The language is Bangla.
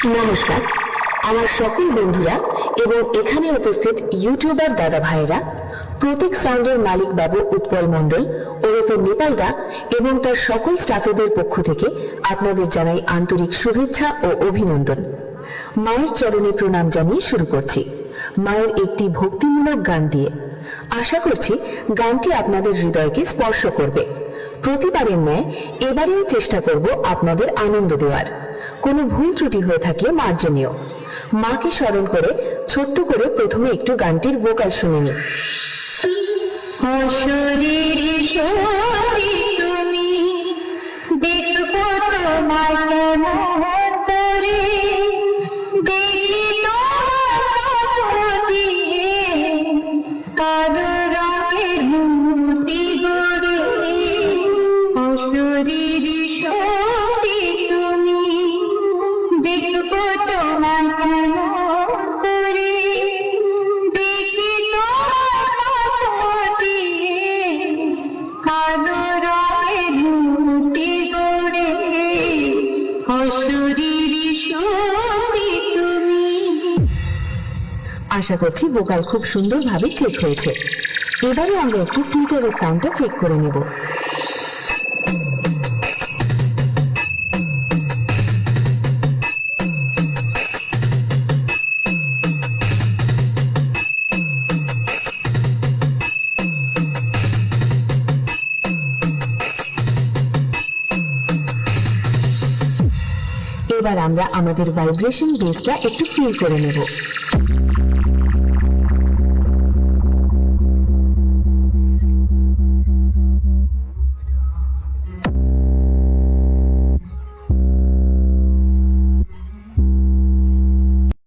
নমস্কার আমার সকল বন্ধুরা এবং এখানে উপস্থিত ইউটিউবার দাদা ভাইরা, প্রতীক সাউন্ডের মালিক বাবু উৎপল মণ্ডল ওরফে নেপালদা এবং তার সকল স্টাফেদের পক্ষ থেকে আপনাদের জানাই আন্তরিক শুভেচ্ছা ও অভিনন্দন। মায়ের চরণে প্রণাম জানিয়ে শুরু করছি মায়ের একটি ভক্তিমূলক গান দিয়ে। আশা করছি গানটি আপনাদের হৃদয়কে স্পর্শ করবে। প্রতিবারের ন্যায় এবারেও চেষ্টা করব আপনাদের আনন্দ দেওয়ার। কোনো ভুল ত্রুটি হয়ে থাকলে মার্জনীয়। মাকে স্মরণ করে ছোট্ট করে প্রথমে একটু গানটির ভোকাল শুনে নিই। তুমি দেখবো তোমার কেমন করে, দেখি তোমার দিয়ে কারো রঙের মূর্তি গড়ে। অশরীর সত্যি তুমি দেখবো তোমার কেমন করে, দেখি তোমার দিয়ে কালো রঙের মূর্তি গড়ে। অশরীর সত্যি তুমি। আশা করছি ভোকাল খুব সুন্দরভাবে চেক হয়েছে। এবারে আমরা একটু টুইটারের সাউন্ডটা চেক করে নেব। এবার আমরা আমাদের ভাইব্রেশন বেসটা একটু ফিল করে নেব।